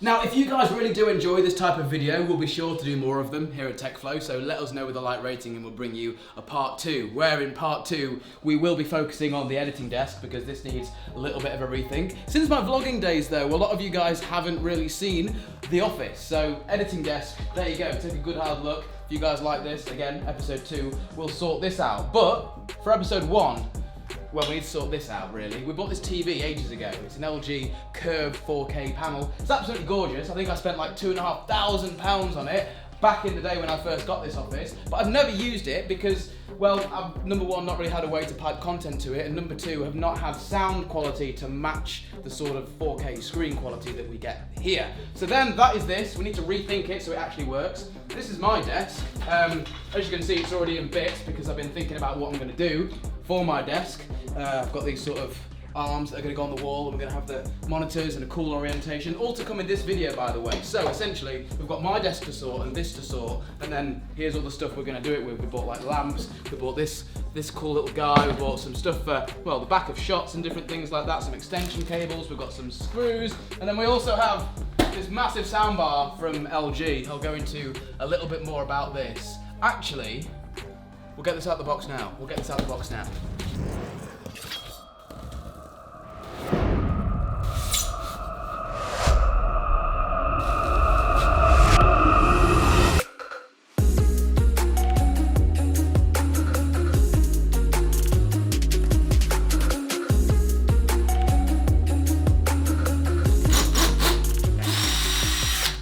Now, if you guys really do enjoy this type of video, we'll be sure to do more of them here at TechFlow, so let us know with a like rating and we'll bring you a part 2, where in part 2 we will be focusing on the editing desk because this needs a little bit of a rethink. Since my vlogging days though, a lot of you guys haven't really seen the office, so editing desk, there you go, take a good hard look. If you guys like this, again, episode 2, we'll sort this out. But for episode 1, well, we need to sort this out, really. We bought this TV ages ago. It's an LG curved 4K panel. It's absolutely gorgeous. I think I spent like £2,500 on it back in the day when I first got this office. But I've never used it because, well, I've, number one, not really had a way to pipe content to it, and number 2, have not had sound quality to match the sort of 4K screen quality that we get here. So then, that is this. We need to rethink it so it actually works. This is my desk. As you can see, it's already in bits because I've been thinking about what I'm going to do for my desk. I've got these sort of arms that are going to go on the wall, and we're going to have the monitors and a cool orientation, all to come in this video, by the way. So essentially, we've got my desk to sort and this to sort, and then here's all the stuff we're going to do it with. We bought like lamps, we bought this cool little guy, we bought some stuff for, well, the back of shots and different things like that, some extension cables, we've got some screws, and then we also have this massive soundbar from LG. I'll go into a little bit more about this. Actually, we'll get this out of the box now.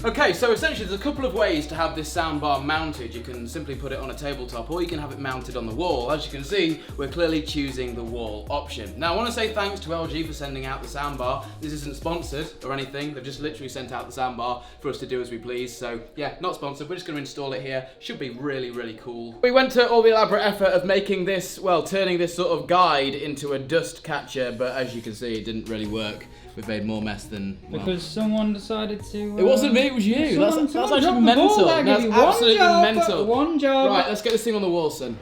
Okay, so essentially there's a couple of ways to have this soundbar mounted. You can simply put it on a tabletop, or you can have it mounted on the wall. As you can see, we're clearly choosing the wall option. Now I want to say thanks to LG for sending out the soundbar. This isn't sponsored or anything, they've just literally sent out the soundbar for us to do as we please. So yeah, not sponsored, we're just going to install it here. Should be really, really cool. We went to all the elaborate effort of making this, well, turning this sort of guide into a dust catcher, but as you can see, it didn't really work. We've made more mess than, well, because someone decided to... It wasn't me, it was you. That's actually mental. That's absolutely mental. One job. Right, let's get this thing on the wall, son.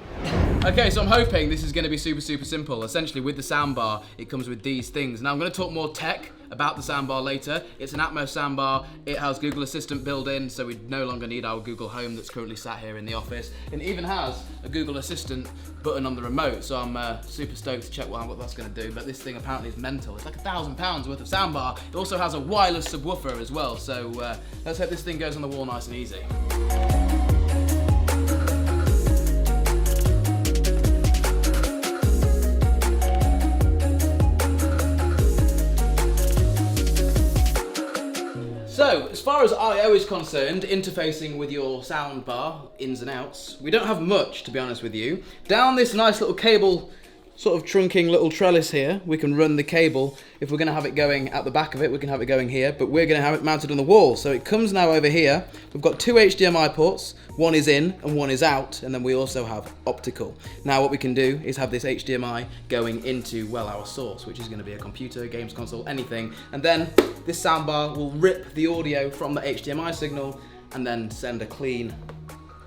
Okay, so I'm hoping this is going to be super, super simple. Essentially, with the soundbar, it comes with these things. Now, I'm going to talk more tech about the soundbar later. It's an Atmos soundbar. It has Google Assistant built in, so we no longer need our Google Home that's currently sat here in the office. It even has a Google Assistant button on the remote, so I'm super stoked to check what that's going to do. But this thing apparently is mental. It's like £1,000 worth of soundbar. It also has a wireless subwoofer as well, so let's hope this thing goes on the wall nice and easy. So, as far as I/O is concerned, interfacing with your soundbar, ins and outs, we don't have much, to be honest with you. Down this nice little cable, sort of trunking little trellis here, we can run the cable. If we're going to have it going at the back of it, we can have it going here, but we're going to have it mounted on the wall. So it comes now over here. We've got 2 HDMI ports, one is in and one is out, and then we also have optical. Now what we can do is have this HDMI going into, well, our source, which is going to be a computer, games console, anything, and then this soundbar will rip the audio from the HDMI signal and then send a clean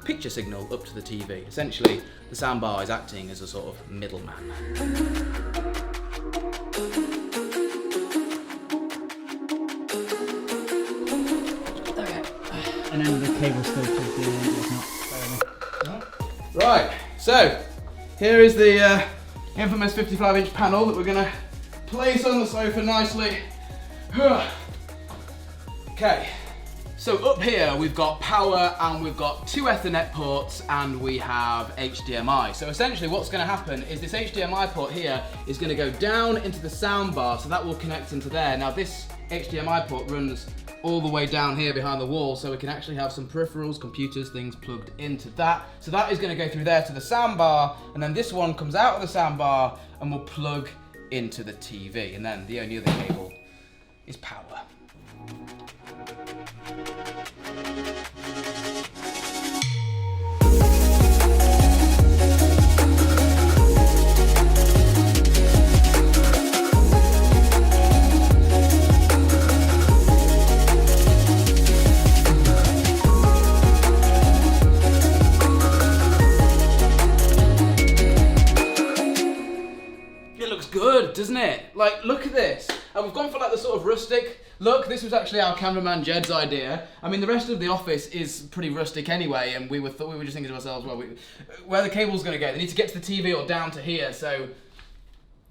picture signal up to the TV. Essentially, the soundbar is acting as a sort of middleman. Okay. And then the cable still plugged in, it's not. Right, so here is the infamous 55-inch panel that we're going to place on the sofa nicely. Okay. So up here we've got power and we've got 2 Ethernet ports and we have HDMI. So essentially what's going to happen is this HDMI port here is going to go down into the soundbar, so that will connect into there. Now this HDMI port runs all the way down here behind the wall, so we can actually have some peripherals, computers, things plugged into that. So that is going to go through there to the soundbar, and then this one comes out of the soundbar and will plug into the TV. And then the only other cable is power. It looks good, doesn't it? Like, look at this. And we've gone for like the sort of rustic look? This was actually our cameraman Jed's idea. I mean, the rest of the office is pretty rustic anyway, and we were just thinking to ourselves, well, where are the cables going to go? They need to get to the TV or down to here, so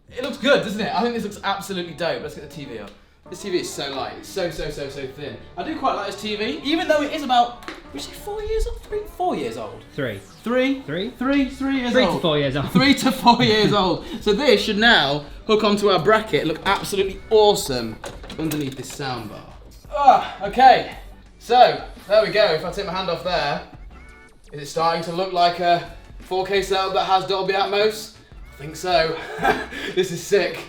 it looks good, doesn't it? I think this looks absolutely dope. Let's get the TV up. This TV is so light. It's so thin. I do quite like this TV, even though it is about, would you say 4 years old? 4 years old. 3 3 years old. 3 to 4 years old. 3 to 4 years old. So this should now hook onto our bracket and look absolutely awesome underneath this soundbar. Okay. So, there we go. If I take my hand off there, is it starting to look like a 4K setup that has Dolby Atmos? I think so. This is sick.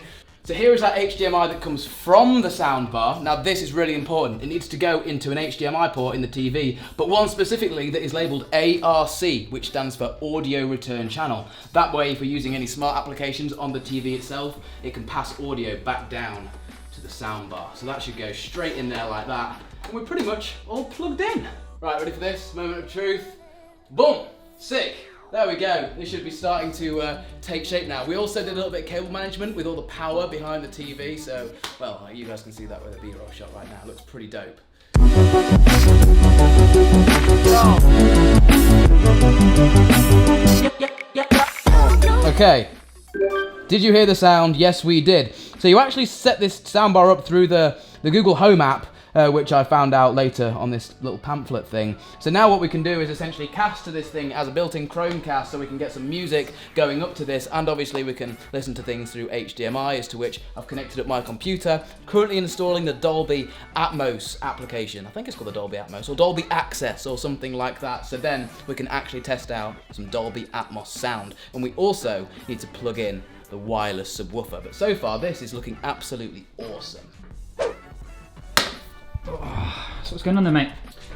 So here is our HDMI that comes from the soundbar. Now this is really important. It needs to go into an HDMI port in the TV, but one specifically that is labelled ARC, which stands for Audio Return Channel. That way, if we're using any smart applications on the TV itself, it can pass audio back down to the soundbar. So that should go straight in there like that. And we're pretty much all plugged in. Right, ready for this? Moment of truth. Boom! Sick. There we go. This should be starting to take shape now. We also did a little bit of cable management with all the power behind the TV, so, well, you guys can see that with a B-roll shot right now. It looks pretty dope. Okay. Did you hear the sound? Yes, we did. So you actually set this soundbar up through the Google Home app, which I found out later on this little pamphlet thing. So now what we can do is essentially cast to this thing as a built-in Chromecast, so we can get some music going up to this, and obviously we can listen to things through HDMI, as to which I've connected up my computer. Currently installing the Dolby Atmos application. I think it's called the Dolby Atmos, or Dolby Access, or something like that. So then we can actually test out some Dolby Atmos sound. And we also need to plug in the wireless subwoofer. But so far, this is looking absolutely awesome. So what's going on there, mate?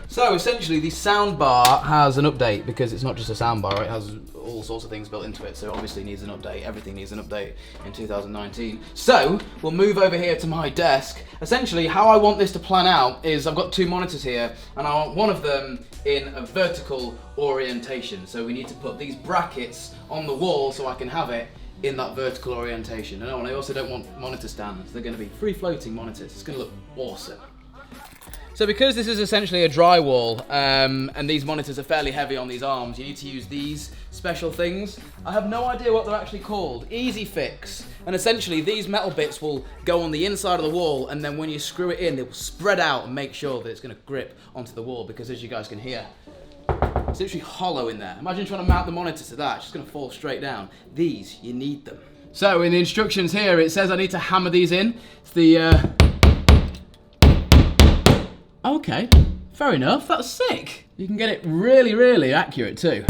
So essentially the soundbar has an update, because it's not just a soundbar, it has all sorts of things built into it, so it obviously needs an update. Everything needs an update in 2019. So we'll move over here to my desk. Essentially how I want this to plan out is I've got 2 monitors here, and I want one of them in a vertical orientation. So we need to put these brackets on the wall so I can have it in that vertical orientation. And I also don't want monitor stands. They're going to be free floating monitors. It's going to look awesome. So because this is essentially a drywall, and these monitors are fairly heavy on these arms, you need to use these special things. I have no idea what they're actually called. Easy fix. And essentially these metal bits will go on the inside of the wall, and then when you screw it in, it will spread out and make sure that it's going to grip onto the wall, because as you guys can hear, it's literally hollow in there. Imagine trying to mount the monitor to that, it's just going to fall straight down. These, you need them. So in the instructions here, it says I need to hammer these in. It's the, Okay, fair enough, that's sick. You can get it really, really accurate too.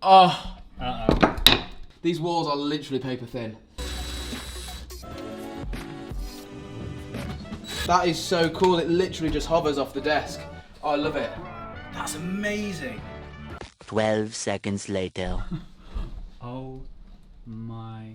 Oh. Uh-oh. These walls are literally paper thin. That is so cool, it literally just hovers off the desk. Oh, I love it. That's amazing. 12 seconds later. Oh my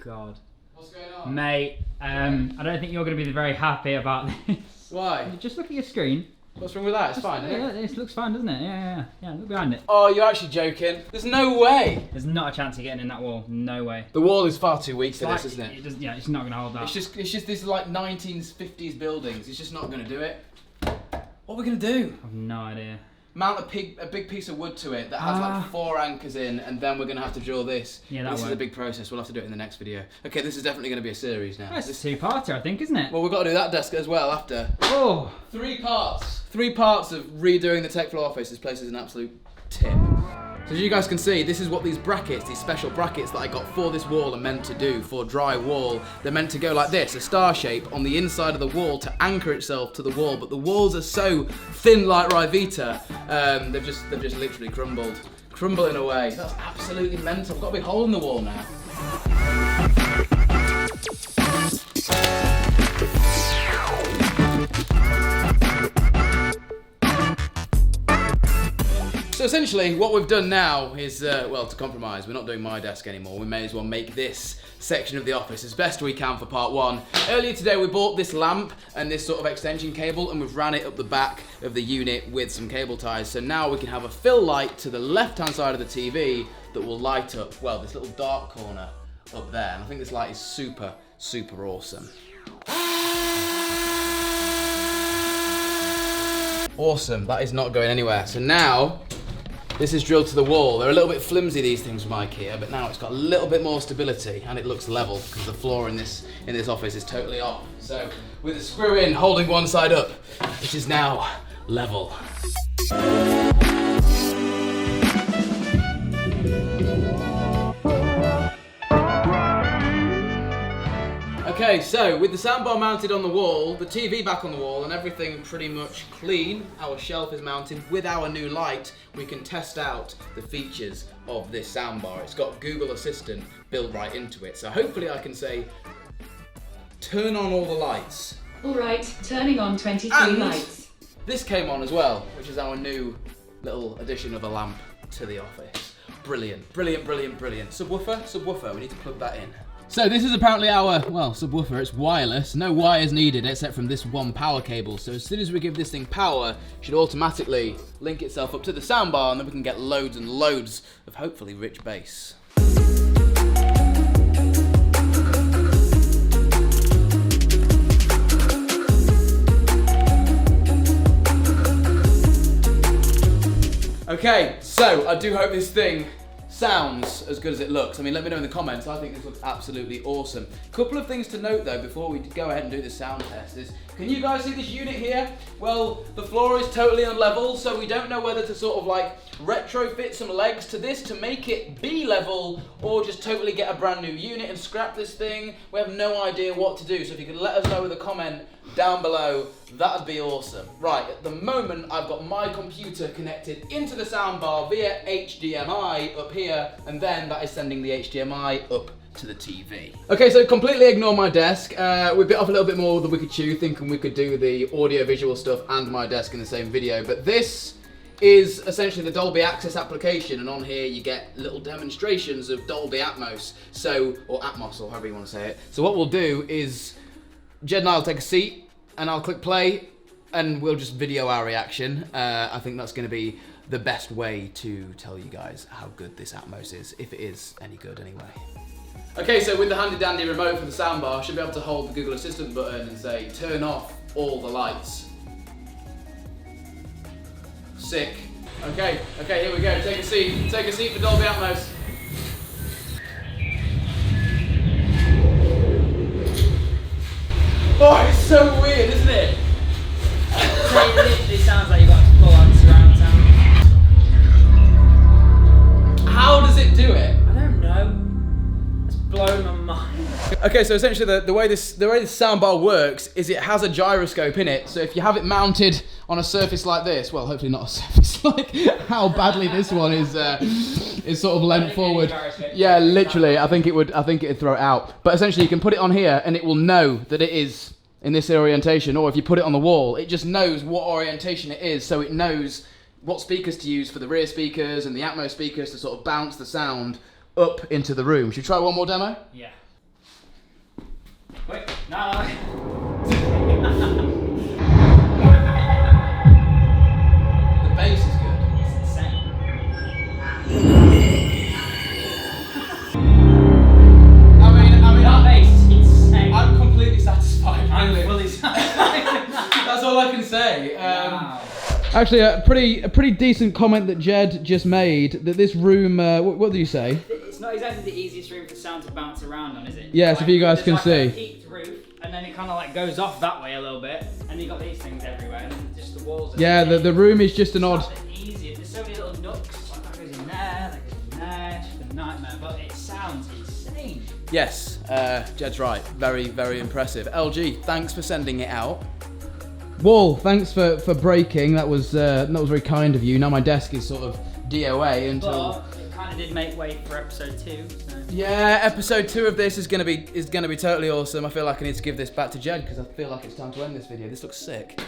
God. What's going on? Mate, I don't think you're going to be very happy about this. Why? Just look at your screen. What's wrong with that? It's fine, isn't Yeah, it? this looks fine, doesn't it? Yeah, look behind it. Oh, you're actually joking. There's no way. There's not a chance of getting in that wall. No way. The wall is far too weak for Like, this, isn't it? Yeah, it's not going to hold that. It's just this like 1950s buildings. It's just not going to do it. What are we going to do? I have no idea. Mount a big piece of wood to it that has like 4 anchors in, and then we're going to have to drill this. Yeah, that This is works. a big process. We'll have to do it in the next video. Okay, this is definitely going to be a series now. That's a 2-parter, I think, isn't it? Well, we've got to do that desk as well after. Oh. 3 parts. 3 parts of redoing the TechFlow office. This place is an absolute tip. So as you guys can see, this is what these brackets, these special brackets that I got for this wall are meant to do, for dry wall. They're meant to go like this, a star shape on the inside of the wall to anchor itself to the wall, but the walls are so thin like Rivita, they've just literally crumbling away. That's absolutely mental. I've got a big hole in the wall now. So essentially, what we've done now is, well, to compromise. We're not doing my desk anymore. We may as well make this section of the office as best we can for part 1. Earlier today, we bought this lamp and this sort of extension cable, and we've ran it up the back of the unit with some cable ties. So now we can have a fill light to the left-hand side of the TV that will light up, well, this little dark corner up there. And I think this light is super, super awesome. Awesome, that is not going anywhere. So now, this is drilled to the wall. They're a little bit flimsy, these things from IKEA, but now it's got a little bit more stability and it looks level because the floor in this office is totally off. So with a screw in holding one side up, it is now level. Okay, so with the soundbar mounted on the wall, the TV back on the wall, and everything pretty much clean, our shelf is mounted. With our new light, we can test out the features of this soundbar. It's got Google Assistant built right into it, so hopefully I can say, turn on all the lights. All right, turning on 23 and lights. This came on as well, which is our new little addition of a lamp to the office. Brilliant, brilliant, brilliant, brilliant. Subwoofer, we need to plug that in. So this is apparently our, well, subwoofer. It's wireless, no wires needed except from this one power cable. So as soon as we give this thing power, it should automatically link itself up to the soundbar, and then we can get loads and loads of hopefully rich bass. Okay, so I do hope this thing sounds as good as it looks. I mean, let me know in the comments. I think this looks absolutely awesome. Couple of things to note though before we go ahead and do the sound test is, can you guys see this unit here? Well, the floor is totally unlevel, so we don't know whether to sort of like retrofit some legs to this to make it be level, or just totally get a brand new unit and scrap this thing. We have no idea what to do, so if you could let us know with a comment down below, that'd be awesome. Right, at the moment I've got my computer connected into the soundbar via HDMI up here, and then that is sending the HDMI up to the TV. Okay, so completely ignore my desk. We bit off a little bit more than we could chew, thinking we could do the audio visual stuff and my desk in the same video, but this is essentially the Dolby Access application, and on here you get little demonstrations of Dolby Atmos, or Atmos, or however you want to say it. So what we'll do is, Jed and I will take a seat, and I'll click play, and we'll just video our reaction. I think that's going to be the best way to tell you guys how good this Atmos is, if it is any good anyway. Okay, so with the handy dandy remote for the soundbar, I should be able to hold the Google Assistant button and say, turn off all the lights. Sick. Okay, here we go. Take a seat for Dolby Atmos. Oh, it's so weird, isn't it? It literally sounds like you got full on surround sound. How does it do it? I don't know. It's blown my mind. Okay, so essentially the way this soundbar works is it has a gyroscope in it. So if you have it mounted on a surface like this, well, hopefully not a surface like how badly this one is sort of leant forward. Yeah, literally, I think it'd throw it out. But essentially, you can put it on here, and it will know that it is in this orientation. Or if you put it on the wall, it just knows what orientation it is, so it knows what speakers to use for the rear speakers and the Atmos speakers to sort of bounce the sound up into the room. Should we try one more demo? Yeah. Wait, no. The bass is good. It's insane. I mean, That bass is insane. I'm completely satisfied. I'm Really. fully satisfied. That's all I can say. Wow. Actually, a pretty decent comment that Jed just made, that this room, what did you say? It's not exactly the easiest room for sound to bounce around on, is it? Yes, if you guys can there's see. like a peaked roof, and then it kind of like goes off that way a little bit, and you got these things everywhere, and just the walls. Yeah, the room is just an odd. It's not easy. There's so many little nooks. Like that goes in there, that goes in there. It's just a nightmare, but it sounds insane. Yes, Jed's right. Very, very impressive. LG, thanks for sending it out. Wall, thanks for breaking. That was very kind of you. Now my desk is sort of DOA until. But it kind of did make way for episode 2. So. Yeah, episode 2 of this is gonna be totally awesome. I feel like I need to give this back to Jed because I feel like it's time to end this video. This looks sick.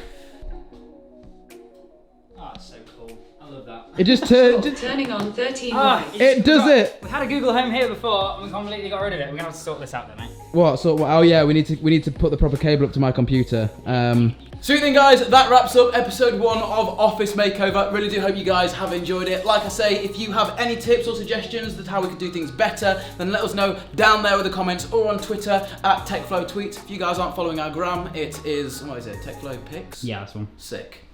Oh, it's so cool. I love that. It just Turning on 13 right. It does it. We had a Google Home here before, and we completely got rid of it. We're gonna have to sort this out, then, mate. What? So, oh yeah, we need to put the proper cable up to my computer. Sweet thing, guys, that wraps up episode 1 of Office Makeover. Really do hope you guys have enjoyed it. Like I say, if you have any tips or suggestions as to how we could do things better, then let us know down there in the comments or on Twitter at TechFlow Tweets. If you guys aren't following our gram, it is, what is it, TechFlow Pics? Yeah, that's one. Sick.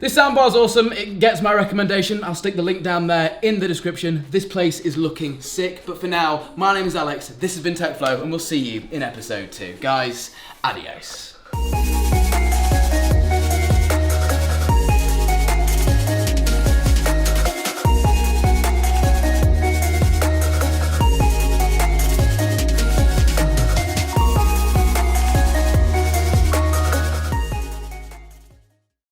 This soundbar's awesome. It gets my recommendation. I'll stick the link down there in the description. This place is looking sick. But for now, my name is Alex. This has been TechFlow, and we'll see you in episode 2. Guys, adios.